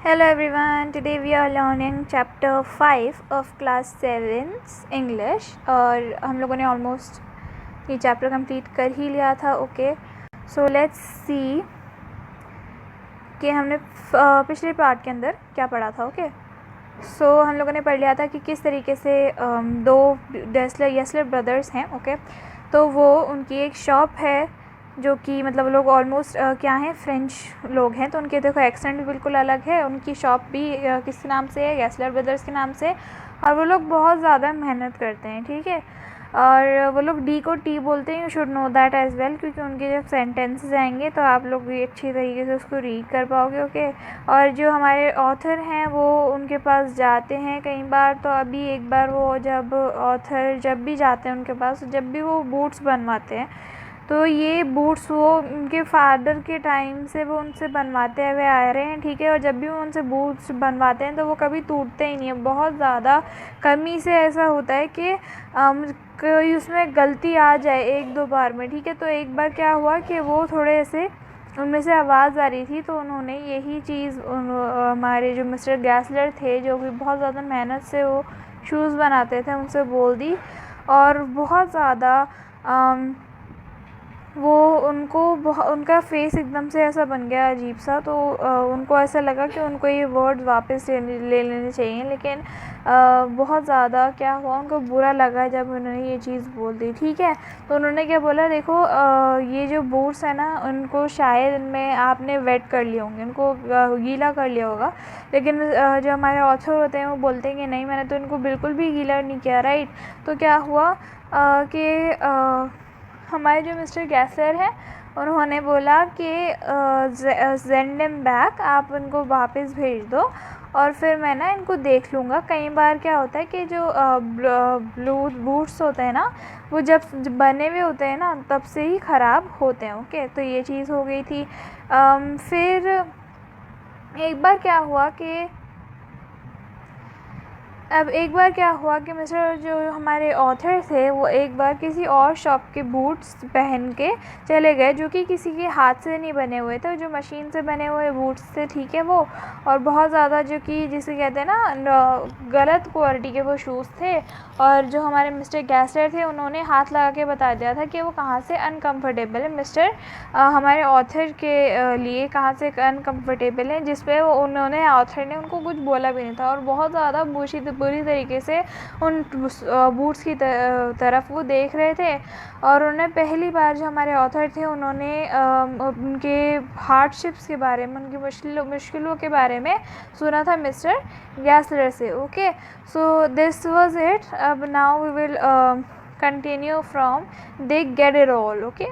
Hello everyone, today we are learning chapter 5 of class 7 English और हम लोगों ने ऑलमोस्ट ये चैप्टर कंप्लीट कर ही लिया था. ओके, सो लेट्स सी कि हमने पिछले पार्ट के अंदर क्या पढ़ा था. ओके, सो हम लोगों ने पढ़ लिया था कि किस तरीके से दो येसलर ब्रदर्स हैं. ओके, तो वो उनकी एक शॉप है जो कि मतलब लोग ऑलमोस्ट क्या हैं, फ्रेंच लोग हैं, तो उनके देखो एक्सेंट भी बिल्कुल अलग है. उनकी शॉप भी किस नाम से है, येसलर ब्रदर्स के नाम से, और वो लोग बहुत ज़्यादा मेहनत करते हैं. ठीक है, और वो लोग डी को टी बोलते हैं. You should know that as well, क्योंकि उनके जब सेंटेंसेस आएंगे तो आप लोग भी अच्छी तरीके से उसको रीड कर पाओगे. ओके, और जो हमारे ऑथर हैं वो उनके पास जाते हैं कई बार. तो अभी एक बार वो जब ऑथर जब भी जाते हैं उनके पास, जब भी वो बूट्स बनवाते हैं, तो ये बूट्स वो उनके फादर के टाइम से वो उनसे बनवाते हुए आ रहे हैं. ठीक है, और जब भी वो उनसे बूट्स बनवाते हैं तो वो कभी टूटते ही नहीं है. बहुत ज़्यादा कमी से ऐसा होता है कि कोई उसमें गलती आ जाए एक दो बार में. ठीक है, तो एक बार क्या हुआ कि वो थोड़े ऐसे उनमें से आवाज़ आ रही थी, तो उन्होंने यही चीज़ हमारे जो मिस्टर गैसलर थे, जो भी बहुत ज़्यादा मेहनत से वो शूज़ बनाते थे, उनसे बोल दी. और बहुत ज़्यादा वो उनका फेस एकदम से ऐसा बन गया अजीब सा. तो उनको ऐसा लगा कि उनको ये वर्ड वापस ले लेने चाहिए, लेकिन बहुत ज़्यादा क्या हुआ, उनको बुरा लगा जब उन्होंने ये चीज़ बोल दी. ठीक है, तो उन्होंने क्या बोला, देखो ये जो बूट्स है ना, उनको शायद इनमें आपने वेट कर लिए होंगे, उनको गीला कर लिया होगा. लेकिन जो हमारे ऑथर होते हैं वो बोलते हैं कि नहीं, मैंने तो इनको बिल्कुल भी गीला नहीं किया. राइट, तो क्या हुआ कि हमारे जो मिस्टर गैसलर हैं उन्होंने बोला कि सेंड देम बैक, आप उनको वापस भेज दो और फिर मैं ना इनको देख लूँगा. कई बार क्या होता है कि जो ब्लू बूट्स होते हैं ना, वो जब बने हुए होते हैं ना तब से ही ख़राब होते हैं. ओके, तो ये चीज़ हो गई थी. फिर एक बार क्या हुआ कि मिस्टर जो हमारे ऑथर थे वो एक बार किसी और शॉप के बूट्स पहन के चले गए, जो कि किसी के हाथ से नहीं बने हुए थे, जो मशीन से बने हुए बूट्स थे. ठीक है, वो और बहुत ज़्यादा जो कि जिसे कहते हैं ना गलत क्वालिटी के वो शूज़ थे. और जो हमारे मिस्टर गैसलर थे उन्होंने हाथ लगा के बता दिया था कि वो कहाँ से अनकम्फर्टेबल है. हमारे ऑथर के लिए कहाँ से अनकम्फर्टेबल है, जिस पे उन्होंने ऑथर ने उनको कुछ बोला भी नहीं था. और बहुत ज़्यादा बुरी तरीके से उन बूट्स की तरफ वो देख रहे थे. और उन्होंने पहली बार जो हमारे ऑथर थे उन्होंने उनके हार्डशिप्स के बारे में, उनकी मुश्किलों के बारे में सुना था मिस्टर गैसलर से. Okay, so this was it. अब now we will continue from the get it all. Okay,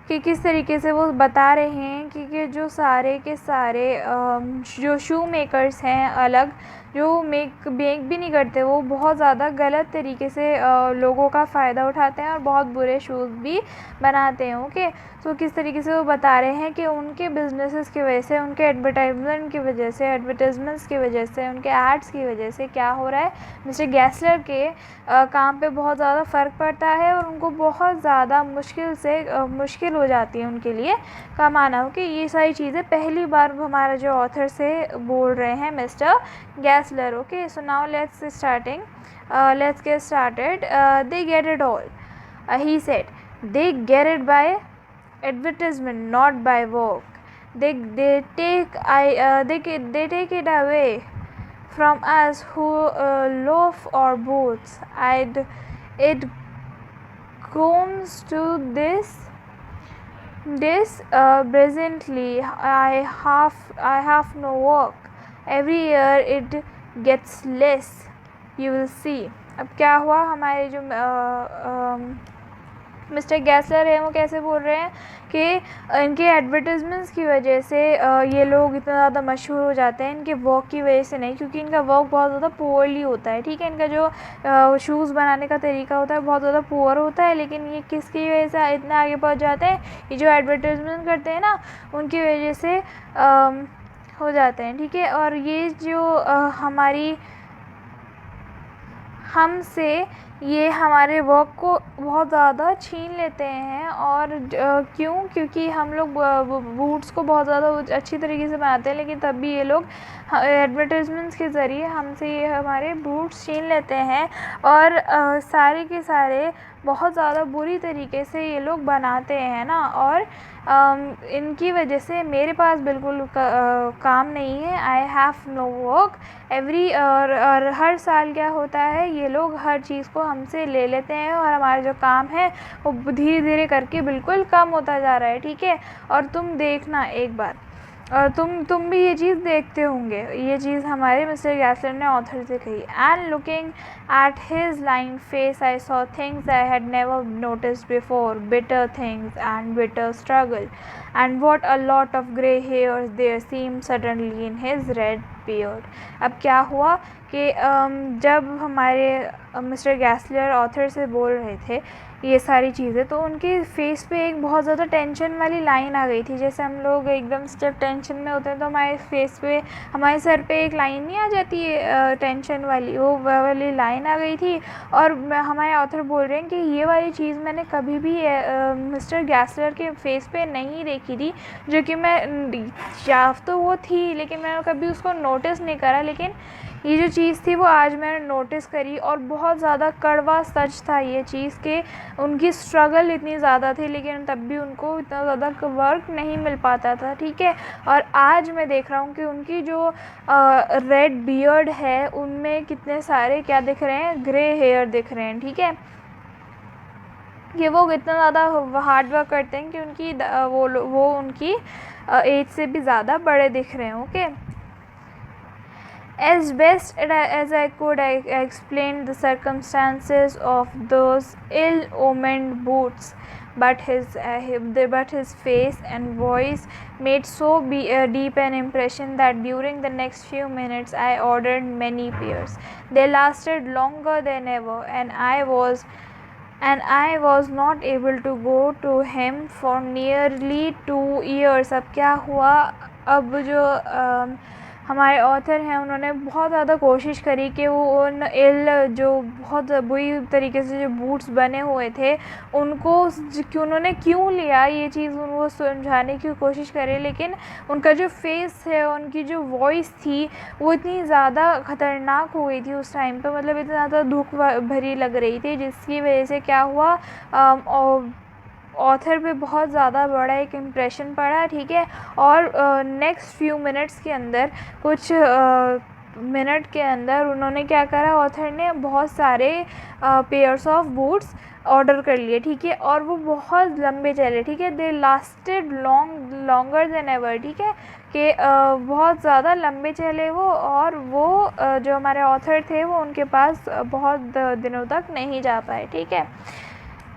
कि किस तरीके से वो बता रहे हैं कि जो सारे के सारे जो शू मेकर्स हैं अलग, जो मेक भी नहीं करते, वो बहुत ज़्यादा गलत तरीके से लोगों का फ़ायदा उठाते हैं और बहुत बुरे शूज़ भी बनाते हैं. ओके, तो किस तरीके से वो बता रहे हैं कि उनके बिजनेसेस की वजह से, उनके एडवर्टाइजमेंट्स की वजह से, उनके एड्स की वजह से क्या हो रहा है, मिस्टर गैसलर के काम पे बहुत ज़्यादा फ़र्क पड़ता है और उनको बहुत ज़्यादा मुश्किल हो जाती है उनके लिए कमाना. ओके, ये सारी चीज़ें पहली बार हमारा जो ऑथर से बोल रहे हैं mister Gassler. Okay, so now let's get started. They get it all. He said, they get it by advertisement, not by work. They take it away from us who loaf our boots. It comes to this presently. I have no work. Every year it gets less. You will see. अब क्या हुआ, हमारे जो mister गैसलर हैं वो कैसे बोल रहे हैं कि इनके एडवर्टाइजमेंट्स की वजह से ये लोग इतना ज़्यादा मशहूर हो जाते हैं, इनके वर्क की वजह से नहीं, क्योंकि इनका वर्क बहुत ज़्यादा पुअरली होता है. ठीक है, इनका जो शूज़ बनाने का तरीका होता है बहुत ज़्यादा पुअर होता है, लेकिन ये किसकी वजह से इतना आगे पहुंच जाते हैं, ये जो एडवर्टाइजमेंट करते हैं ना उनकी वजह से हो जाते हैं. ठीक है, और ये जो हमारी हमसे ये हमारे वर्क को बहुत ज़्यादा छीन लेते हैं। और क्योंकि हम लोग बूट्स को बहुत ज़्यादा अच्छी तरीके से बनाते हैं, लेकिन तब भी ये लोग एडवर्टाइजमेंट्स के ज़रिए हमसे ये हमारे बूट्स छीन लेते हैं। और सारे के सारे बहुत ज़्यादा बुरी तरीके से ये लोग बनाते हैं ना। और इनकी वजह से मेरे पास बिल्कुल काम नहीं है। I have no work every. और हर साल क्या होता है, ये लोग हर चीज़ को हमसे ले लेते हैं और हमारा जो काम है वो धीरे धीरे करके बिल्कुल कम होता जा रहा है, ठीक है। और तुम देखना एक बार, और तुम भी ये चीज़ देखते होंगे। ये चीज़ हमारे मिस्टर गैसलर ने ऑथर से कही। And looking at his line face I saw things I had never noticed before, bitter things and bitter struggle, and what a lot of grey hairs there seem suddenly in his red beard. अब क्या हुआ कि जब हमारे mister गैसलर author से बोल रहे थे ये सारी चीज़ें, तो उनके फेस पे एक बहुत ज़्यादा टेंशन वाली लाइन आ गई थी। जैसे हम लोग एकदम से जब टेंशन में होते हैं तो हमारे फेस पे, हमारे सर पे एक लाइन नहीं आ जाती है टेंशन वाली, वो वाली लाइन आ गई थी। और हमारे ऑथर बोल रहे हैं कि ये वाली चीज़ मैंने कभी भी मिस्टर गैसलर के फेस पे नहीं देखी थी, जो कि मैं याद तो वो थी लेकिन मैंने कभी उसको नोटिस नहीं करा। लेकिन ये जो चीज़ थी वो आज मैंने नोटिस करी, और बहुत ज़्यादा कड़वा सच था ये चीज़ कि उनकी स्ट्रगल इतनी ज़्यादा थी लेकिन तब भी उनको इतना ज़्यादा वर्क नहीं मिल पाता था, ठीक है। और आज मैं देख रहा हूँ कि उनकी जो रेड बियर्ड है उनमें कितने सारे क्या दिख रहे हैं, ग्रे हेयर दिख रहे हैं, ठीक है। कि वो इतना ज़्यादा हार्ड वर्क करते हैं कि उनकी वो उनकी एज से भी ज़्यादा बड़े दिख रहे हैं, okay. As best as I could, I explained the circumstances of those ill-omened boots, but his face and voice made so deep an impression that during the next few minutes I ordered many pairs. They lasted longer than ever, and I was not able to go to him for nearly 2 years. अब क्या हुआ, अब जो हमारे author हैं उन्होंने बहुत ज़्यादा कोशिश करी कि वो उन जो बहुत बुरी तरीके से जो बूट्स बने हुए थे उनको उन्होंने क्यों लिया, ये चीज़ उनको समझाने की कोशिश करे। लेकिन उनका जो फेस है, उनकी जो वॉइस थी वो इतनी ज़्यादा ख़तरनाक हो गई थी उस टाइम पे, मतलब इतना ज़्यादा दुख भरी लग रही थी, जिसकी वजह से क्या हुआ, ऑथर पे बहुत ज़्यादा बड़ा एक इम्प्रेशन पड़ा, ठीक है। और नेक्स्ट फ्यू मिनट्स के अंदर, कुछ मिनट के अंदर उन्होंने क्या करा, ऑथर ने बहुत सारे पेयर्स ऑफ बूट्स ऑर्डर कर लिए, ठीक है। और वो बहुत लंबे चले, ठीक है। दे लास्टेड लॉन्गर देन एवर, ठीक है, कि बहुत ज़्यादा लंबे चले वो। और वो जो हमारे ऑथर थे वो उनके पास बहुत दिनों तक नहीं जा पाए, ठीक है।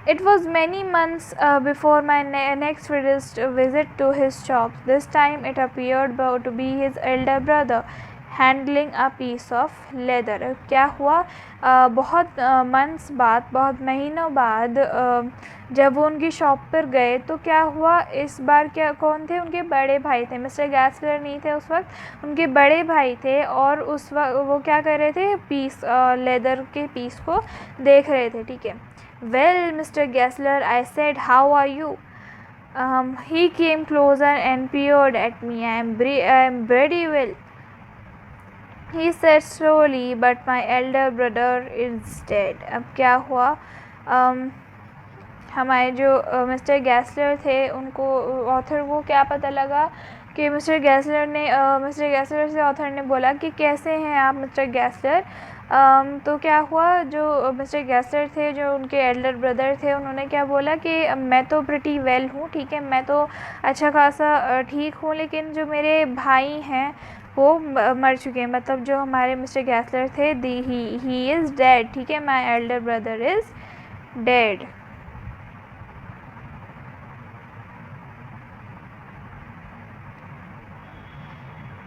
It was many months before my next visit to his shop. This time it appeared to be his elder brother handling a piece of leather. क्या हुआ, बहुत months बाद, बहुत महीनों बाद जब वो उनकी शॉप पर गए तो क्या हुआ, इस बार क्या कौन थे, उनके बड़े भाई थे। मिस्टर गैसलर नहीं थे उस वक्त, उनके बड़े भाई थे। और उस वक्त वो क्या कर रहे थे, पीस लेदर के पीस को देख रहे थे, ठीक है। Well, Mr. Gessler, I said, how are you? He came closer and peered at me. I am very well, he said slowly, but my elder brother is dead. अब क्या हुआ, हमारे जो मिस्टर गैसलर थे उनको, ऑथर को क्या पता लगा कि मिस्टर गैसलर से ऑथर ने बोला कि कैसे हैं आप मिस्टर गैसलर। तो क्या हुआ, जो मिस्टर गैसलर थे, जो उनके एल्डर ब्रदर थे, उन्होंने क्या बोला कि मैं तो प्रिटी वेल हूँ, ठीक है, मैं तो अच्छा खासा ठीक हूँ, लेकिन जो मेरे भाई हैं वो मर चुके हैं। मतलब जो हमारे मिस्टर गैसलर थे, ही इज़ डेड, ठीक है, my elder brother is dead.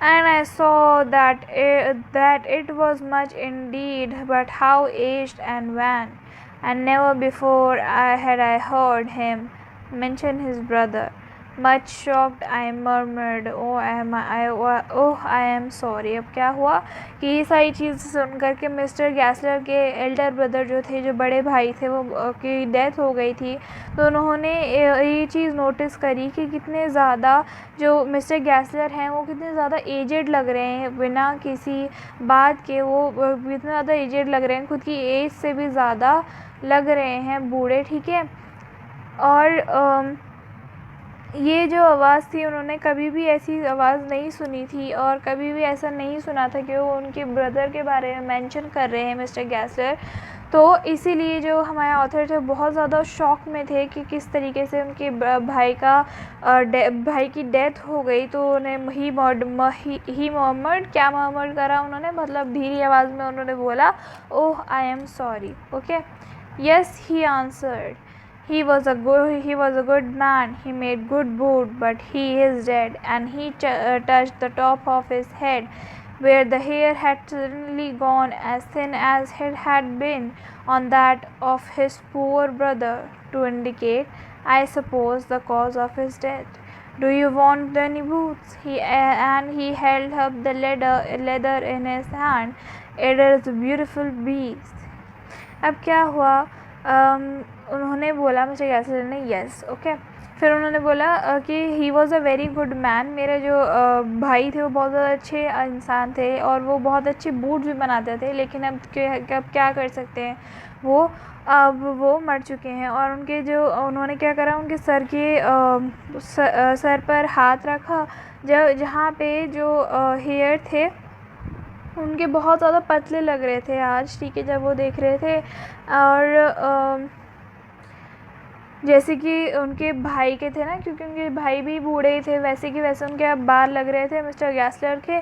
And I saw that it was much indeed, but how aged and wan, and never before had I heard him mention his brother. Much shocked, I murmured, oh, I am sorry. अब क्या हुआ कि ये सारी चीज़ सुन कर के mister गैसलर के Elder brother जो थे, जो बड़े भाई थे, वो की डेथ हो गई थी। तो उन्होंने ये चीज़ नोटिस करी कि कितने ज़्यादा जो मिस्टर गैसलर हैं वो कितने ज़्यादा एजेड लग रहे हैं, बिना किसी बात के वो कितने ज़्यादा एजेड लग रहे हैं, खुद की एज से भी ज़्यादा लग रहे हैं बूढ़े, ठीक है। और ये जो आवाज़ थी, उन्होंने कभी भी ऐसी आवाज़ नहीं सुनी थी और कभी भी ऐसा नहीं सुना था कि वो उनके ब्रदर के बारे में मेंशन कर रहे हैं मिस्टर गैसलर। तो इसीलिए जो हमारे ऑथर थे बहुत ज़्यादा शॉक में थे कि किस तरीके से उनके भाई की डेथ हो गई। तो उन्हें ही मोहम्मद क्या मोहम्मद करा उन्होंने, मतलब धीरे आवाज़ में उन्होंने बोला, oh I am sorry. Okay, yes he answered, he was a good man, he made good boot, but he is dead. And he touched the top of his head where the hair had suddenly gone as thin as it had been on that of his poor brother, to indicate, I suppose, the cause of his death. Do you want any boots? And he held up the leather in his hand. It is a beautiful beast. अब क्या हुआ, उन्होंने बोला mister गैसलर ने, yes, okay. फिर उन्होंने बोला कि he was a very good man, मेरे जो भाई थे वो बहुत ज़्यादा अच्छे इंसान थे और वो बहुत अच्छे बूट भी बनाते थे, लेकिन अब क्या कर सकते हैं, अब वो मर चुके हैं। और उनके जो उन्होंने क्या करा, उनके सर पर हाथ रखा, जहाँ पे जो हेयर थे उनके बहुत ज़्यादा पतले लग रहे थे आज, ठीक है, जब वो देख रहे थे। और जैसे कि उनके भाई के थे ना, क्योंकि उनके भाई भी बूढ़े थे, वैसे कि वैसे उनके अब बाल लग रहे थे मिस्टर गैसलर के।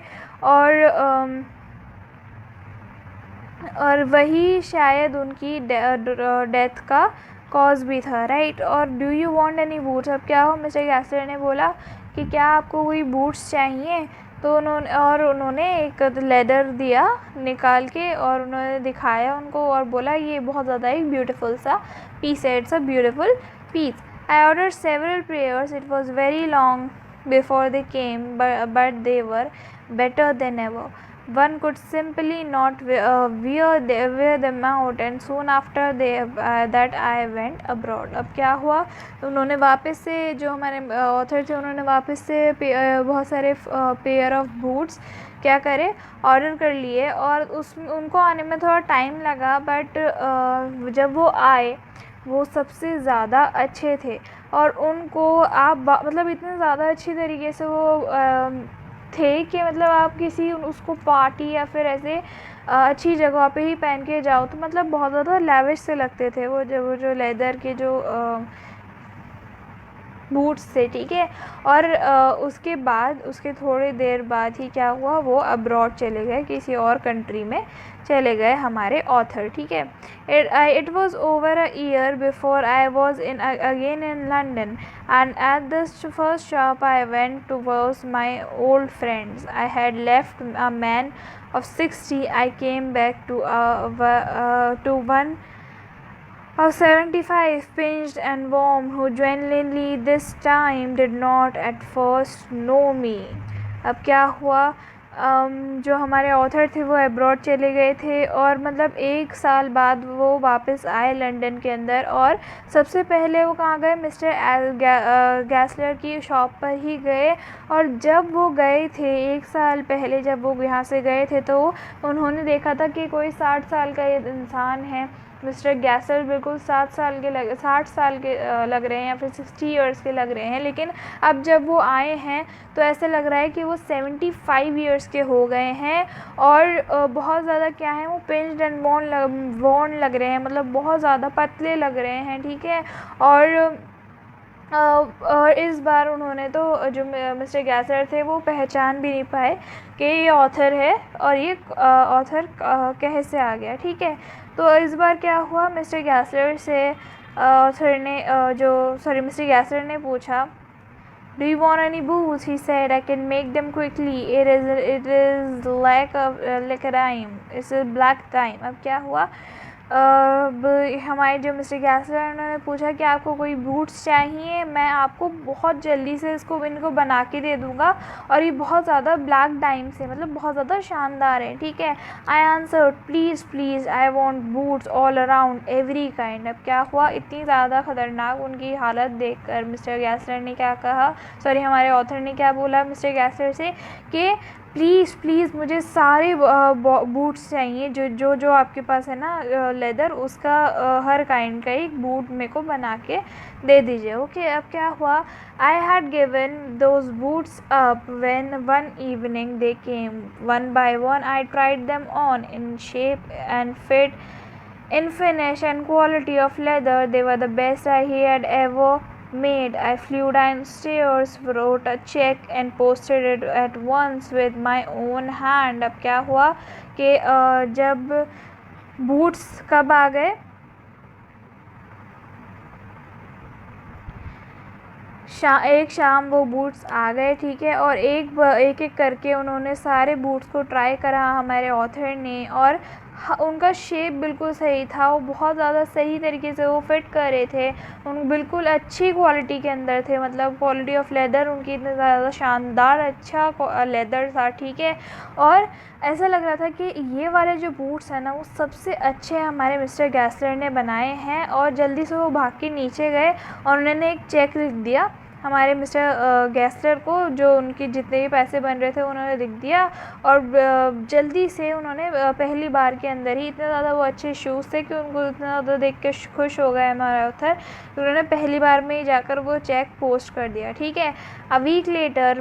और वही शायद उनकी डेथ का कॉज भी था, राइट। और do you want any boots, अब क्या हो, मिस्टर गैसलर ने बोला कि क्या आपको कोई बूट्स चाहिए। तो उन्होंने एक लेदर दिया निकाल के और उन्होंने दिखाया उनको और बोला ये बहुत ज़्यादा एक ब्यूटीफुल सा पीस है, it's a beautiful piece. I order several pairs, it was very long before they came, but they were better than ever. One could simply not wear them out, and soon after that I went abroad. अब क्या हुआ, उन्होंने वापस से, जो हमारे author थे, उन्होंने वापस से बहुत सारे पेयर ऑफ बूट्स क्या करे, ऑर्डर कर लिए। और उनको आने में थोड़ा टाइम लगा, बट जब वो आए वो सबसे ज़्यादा अच्छे थे। और उनको आप मतलब इतने ज़्यादा अच्छी तरीके से वो थे कि मतलब आप किसी उसको पार्टी या फिर ऐसे अच्छी जगह पे ही पहन के जाओ तो मतलब बहुत ज़्यादा लैविश से लगते थे वो जो लेदर के जो बूट्स थे, ठीक है। और उसके थोड़ी देर बाद ही क्या हुआ, वो अब्रॉड चले गए, किसी और कंट्री में चले गए हमारे ऑथर, ठीक है। It was over a year before I was again in London, and at this first shop I went to was my old friends. I had left a man of 60. I came back to one of 75, pinched and warm, who genuinely this time did not at first know me. अब क्या हुआ, जो हमारे author थे वो abroad चले गए थे और मतलब 1 साल बाद वो वापस आए लंदन के अंदर। और सबसे पहले वो कहाँ गए, मिस्टर गैसलर की शॉप पर ही गए। और जब वो गए थे 1 साल पहले, जब वो यहाँ से गए थे, तो उन्होंने देखा था कि कोई 60 साल का इंसान है। मिस्टर गैसलर बिल्कुल 60 साल के लग रहे हैं या फिर 60 ईयर्स के लग रहे हैं, लेकिन अब जब वो आए हैं तो ऐसे लग रहा है कि वो 75 ईयर्स के हो गए हैं। और बहुत ज़्यादा क्या है, वो पिंच्ड एंड वॉर्न लग रहे हैं, मतलब बहुत ज़्यादा पतले लग रहे हैं, ठीक है। और इस बार उन्होंने तो जो मिस्टर गैसलर थे वो पहचान भी नहीं पाए कि ये ऑथर है और ये ऑथर कैसे से आ गया, ठीक है। तो इस बार क्या हुआ, मिस्टर गैसलर से मिस्टर गैसलर ने पूछा, Do you want any booze? He said, I can make them quickly. It is like a rhyme. It's a black time. अब क्या हुआ, अब हमारे जो मिस्टर गैसलर उन्होंने पूछा कि आपको कोई बूट्स चाहिए, मैं आपको बहुत जल्दी से इनको बना के दे दूँगा, और ये बहुत ज़्यादा ब्लैक डाइम से, मतलब बहुत ज़्यादा शानदार है, ठीक है। I answer please please I want boots all around every kind. अब क्या हुआ, इतनी ज़्यादा ख़तरनाक उनकी हालत देखकर मिस्टर गैसलर ने क्या कहा, सॉरी हमारे ऑथर ने क्या बोला मिस्टर गैसलर से कि प्लीज़ प्लीज़ मुझे सारे बूट्स चाहिए, जो आपके पास है ना लेदर, उसका हर काइंड का एक बूट मेरे को बना के दे दीजिए। ओके, अब क्या हुआ, I had given those boots up when one evening they came one by one, I tried them on in shape and fit, in finish and quality of leather, they were the best I had ever made. I flew downstairs, wrote a check and posted it at once with my own hand. अब क्या हुआ कि जब boots कब आ गए, एक शाम वो बूट्स आ गए, ठीक है, और एक एक करके उन्होंने सारे बूट्स को ट्राई करा हमारे ऑथर ने, और उनका शेप बिल्कुल सही था, वो बहुत ज़्यादा सही तरीके से वो फिट कर रहे थे, उन बिल्कुल अच्छी क्वालिटी के अंदर थे, मतलब क्वालिटी ऑफ लेदर उनकी इतनी ज़्यादा शानदार अच्छा लेदर था, ठीक है। और ऐसा लग रहा था कि ये वाले जो बूट्स हैं ना वो सबसे अच्छे हमारे मिस्टर गैसलर ने बनाए हैं, और जल्दी से वो भाग के नीचे गए और उन्होंने एक चेक लिख दिया हमारे मिस्टर गैसलर को, जो उनके जितने भी पैसे बन रहे थे उन्होंने लिख दिया, और जल्दी से उन्होंने पहली बार के अंदर ही, इतने ज़्यादा वो अच्छे शूज़ थे कि उनको इतना ज़्यादा देख के खुश हो गए हमारा ऑथर, तो उन्होंने पहली बार में ही जाकर वो चेक पोस्ट कर दिया, ठीक है। A week later,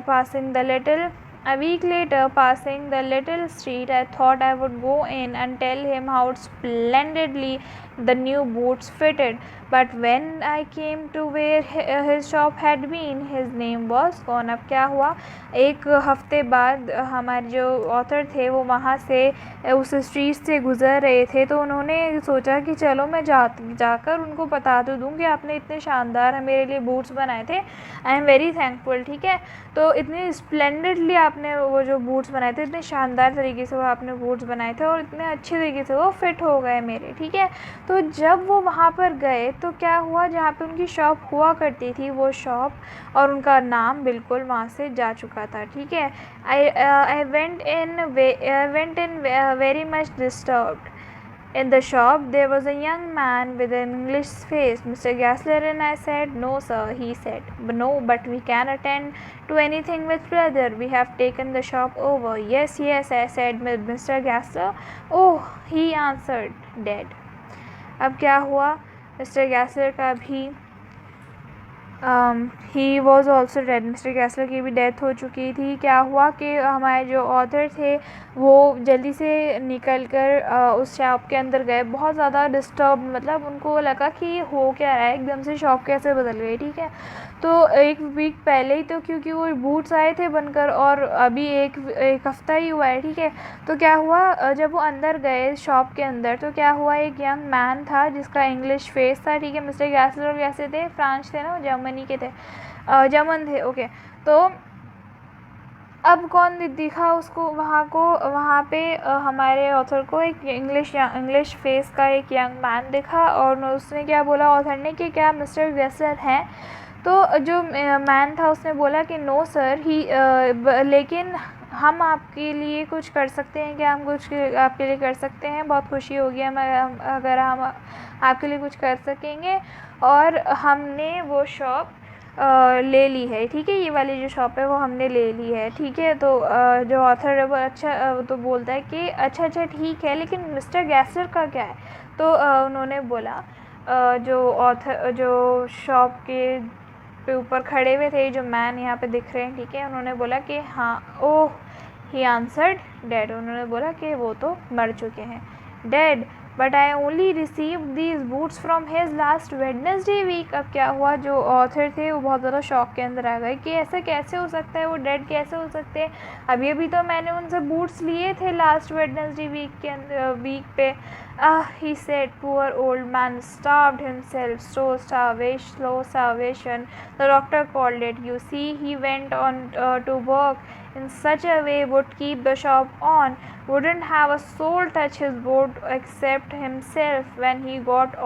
passing the little street, I thought I would go in and tell him how splendidly the new boots fitted. But when I came to where his shop had been, his name was gone. अब क्या हुआ, एक हफ्ते बाद हमारे जो author थे वो वहाँ से उस स्ट्रीट से गुज़र रहे थे, तो उन्होंने सोचा कि चलो मैं जाकर उनको बता तो दूँ कि आपने इतने शानदार मेरे लिए बूट्स बनाए थे, आई एम वेरी थैंकफुल, ठीक है। तो इतनी स्प्लेंडेडली आपने वो जो बूट्स बनाए थे, इतने शानदार तरीके से वो आपने बूट्स बनाए थे, और इतने अच्छे तरीके से वो फिट हो गए मेरे, ठीक है। तो जब वो वहाँ पर गए तो क्या हुआ, जहाँ पे उनकी शॉप हुआ करती थी वो शॉप और उनका नाम बिल्कुल वहाँ से जा चुका था, ठीक है। I went in very much disturbed. In the shop there was a young man with an English face. Mr. Gessler and I said, "No, sir," he said. "No, but we can attend to anything with pleasure. We have taken the shop over." "Yes, yes," I said with Mr. Gessler. "Oh," he answered, "dead." अब क्या हुआ, mister Gassler का भी he was also dead, mister Gassler की भी death हो चुकी थी। क्या हुआ कि हमारे जो ऑथर थे वो जल्दी से निकल कर उस शॉप के अंदर गए, बहुत ज़्यादा डिस्टर्ब, मतलब उनको लगा कि हो क्या रहा है, एकदम से शॉप कैसे बदल गई, ठीक है। तो एक वीक पहले ही तो, क्योंकि वो बूट्स आए थे बनकर, और अभी एक हफ़्ता ही हुआ है, ठीक है। तो क्या हुआ, जब वो अंदर गए शॉप के अंदर तो क्या हुआ, एक यंग मैन था जिसका इंग्लिश फेस था, ठीक है। मिस्टर गैसलर कैसे थे, फ्रांस थे ना, वो जर्मनी के थे, जर्मन थे, ओके। तो अब कौन दिखा उसको वहाँ पे हमारे ऑथर को एक इंग्लिश फेस का एक यंग मैन दिखा, और उसने क्या बोला ऑथर ने कि क्या मिस्टर गैसलर हैं। तो जो मैन था उसने बोला कि नो सर, लेकिन हम आपके लिए कुछ कर सकते हैं, क्या हम कुछ आपके लिए कर सकते हैं, बहुत खुशी होगी हमें अगर हम आपके लिए कुछ कर सकेंगे, और हमने वो शॉप ले ली है, ठीक है, ये वाली जो शॉप है वो हमने ले ली है, ठीक है। तो जो ऑथर है वो वो तो बोलता है कि अच्छा ठीक है, लेकिन मिस्टर गैसलर का क्या है। तो उन्होंने बोला, जो शॉप के ऊपर खड़े हुए थे, जो मैन यहाँ पे दिख रहे हैं, ठीक है, उन्होंने बोला कि हाँ, ओह, ही आंसर्ड डेड, उन्होंने बोला कि वो तो मर चुके हैं, dead, but I only receive these boots from his last Wednesday week. अब क्या हुआ, जो ऑथर थे वो बहुत ज़्यादा शॉक के अंदर आ गए कि ऐसा कैसे हो सकता है, वो डेड कैसे हो सकते हैं, अभी तो मैंने उनसे बूट्स लिए थे लास्ट वेडनेसडे वीक पे। He said, poor old man starved himself, slow starvation. The doctor called it. You see, he went on to work in such a way would keep the shop on. Wouldn't have a soul touch his boat except himself when he got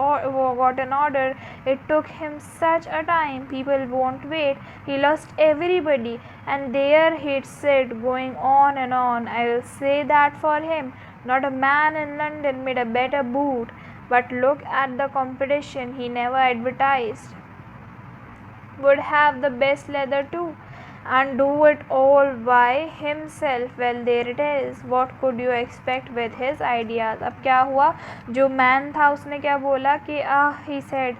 an order. It took him such a time. People won't wait. He lost everybody, and there he'd sit, going on and on. I will say that for him. Not a man in London made a better boot. But look at the competition. He never advertised. Would have the best leather too, and do it all by himself. Well, there it is. What could you expect with his ideas? अब क्या हुआ, जो man था उसने क्या बोला कि he said,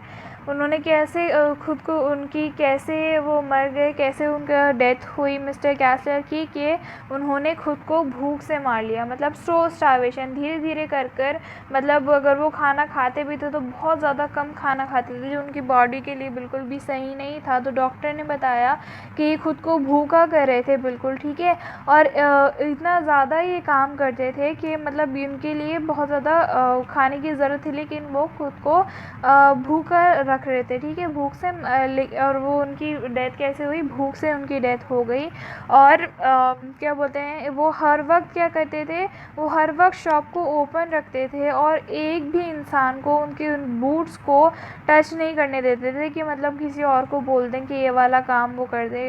उन्होंने कैसे खुद को, उनकी कैसे वो मर गए, कैसे उनका डेथ हुई मिस्टर कैसलर की, कि उन्होंने खुद को भूख से मार लिया, मतलब स्लो स्टार्वेशन, धीरे धीरे कर कर, मतलब अगर वो खाना खाते भी थे तो बहुत ज़्यादा कम खाना खाते थे जो उनकी बॉडी के लिए बिल्कुल भी सही नहीं था। तो डॉक्टर ने बताया कि खुद को भूखा कर रहे थे बिल्कुल, ठीक है, और इतना ज़्यादा ये काम करते थे कि मतलब इनके लिए बहुत ज़्यादा खाने की ज़रूरत थी, लेकिन वो खुद को भूखा रख रहे थे, ठीक है, भूख से, और वो उनकी डेथ कैसे हुई, भूख से उनकी डेथ हो गई। और क्या बोलते हैं, वो हर वक्त क्या करते थे, वो हर वक्त शॉप को ओपन रखते थे और एक भी इंसान को उनके बूट्स को टच नहीं करने देते थे, कि मतलब किसी और को बोल दें कि ये वाला काम वो कर दे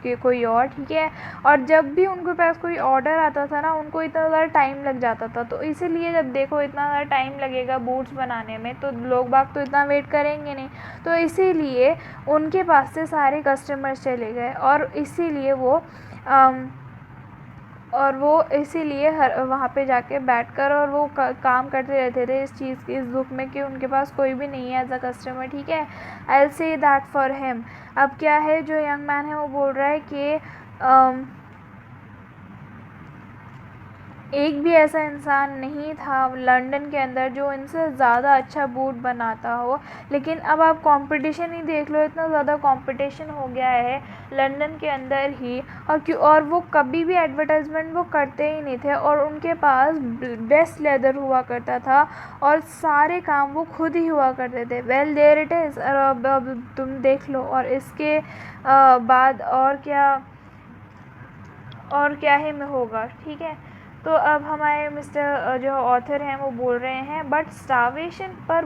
कि कोई और, ठीक है। और जब भी उनके पास कोई ऑर्डर आता था ना, उनको इतना ज़्यादा टाइम लग जाता था, तो इसीलिए जब देखो इतना ज़्यादा टाइम लगेगा बूट्स बनाने में, तो लोग बाग तो इतना वेट करेंगे नहीं, तो इसीलिए उनके पास से सारे कस्टमर्स चले गए, और इसीलिए वो इसीलिए वहाँ पे जाके बैठकर और वो काम करते रहते थे इस चीज़ की, इस दुख में कि उनके पास कोई भी नहीं है एज अ कस्टमर, ठीक है। I will say that for him. अब क्या है, जो यंग मैन है वो बोल रहा है कि एक भी ऐसा इंसान नहीं था लंदन के अंदर जो इनसे ज़्यादा अच्छा बूट बनाता हो, लेकिन अब आप कंपटीशन ही देख लो, इतना ज़्यादा कंपटीशन हो गया है लंदन के अंदर ही, और वो कभी भी एडवर्टाइजमेंट वो करते ही नहीं थे, और उनके पास बेस्ट लेदर हुआ करता था और सारे काम वो खुद ही हुआ करते थे। Well there it is. अब तुम देख लो, और इसके बाद और क्या ही में होगा, ठीक है। तो अब हमारे मिस्टर जो ऑथर हैं वो बोल रहे हैं, बट स्टार्वेशन पर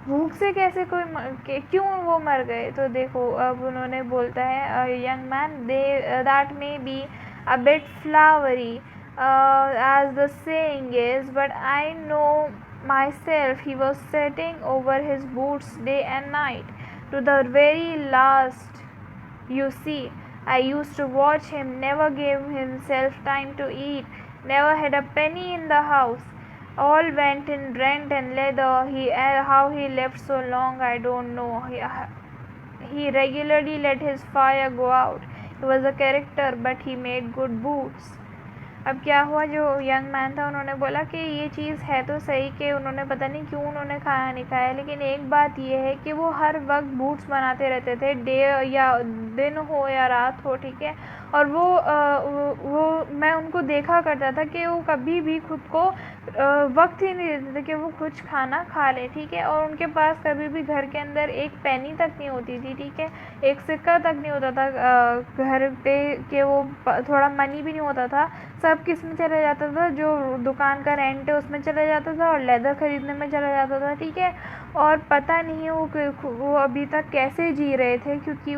भूख से कैसे क्यों वो मर गए। तो देखो, अब उन्होंने बोलता है, young man, that may be a bit flowery as the saying is, but I know myself he was sitting over his boots day and night to the very last. You see, I used to watch him, never gave himself time to eat, never had a penny in the house. All went in rent and leather. How he left so long, I don't know. He regularly let his fire go out. He was a character, but he made good boots. अब क्या हुआ, जो young man था उन्होंने बोला कि ये चीज़ है तो सही कि उन्होंने पता नहीं क्यों उन्होंने खाना नहीं खाया, लेकिन एक बात ये है कि वो हर वक्त बूट्स बनाते रहते थे, दिन हो या रात हो, ठीक है। और वो मैं उनको देखा करता था कि वो कभी भी खुद को वक्त ही नहीं देते थे कि वो कुछ खाना खा ले, ठीक है। और उनके पास कभी भी घर के अंदर एक पेनी तक नहीं होती थी, ठीक है, एक सिक्का तक नहीं होता था घर पे, कि वो थोड़ा मनी भी नहीं होता था, सब किस में चला जाता था, जो दुकान का रेंट है उसमें चला जाता था और लेदर ख़रीदने में चला जाता था, ठीक है। और पता नहीं वो अभी तक कैसे जी रहे थे, क्योंकि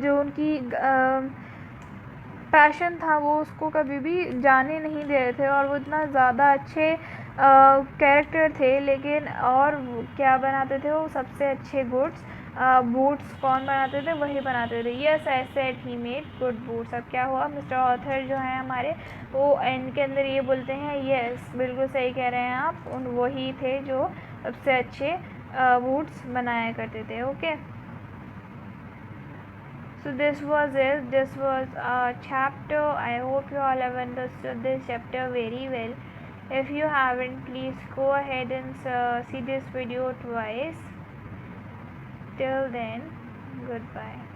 जो उनकी पैशन था वो उसको कभी भी जाने नहीं दे रहे थे, और वो इतना ज़्यादा अच्छे कैरेक्टर थे, लेकिन और क्या बनाते थे वो सबसे अच्छे बूट्स कौन बनाते थे, वही बनाते थे। Yes, I said he made good boots. अब क्या हुआ, मिस्टर ऑथर जो हैं हमारे, वो एंड के अंदर ये बोलते हैं, यस बिल्कुल सही कह रहे हैं आप, वही थे जो सबसे अच्छे बूट्स बनाया करते थे। Okay, so this was it. This was a chapter. I hope you all have understood this chapter very well. If you haven't, please go ahead and see this video twice. Till then, goodbye.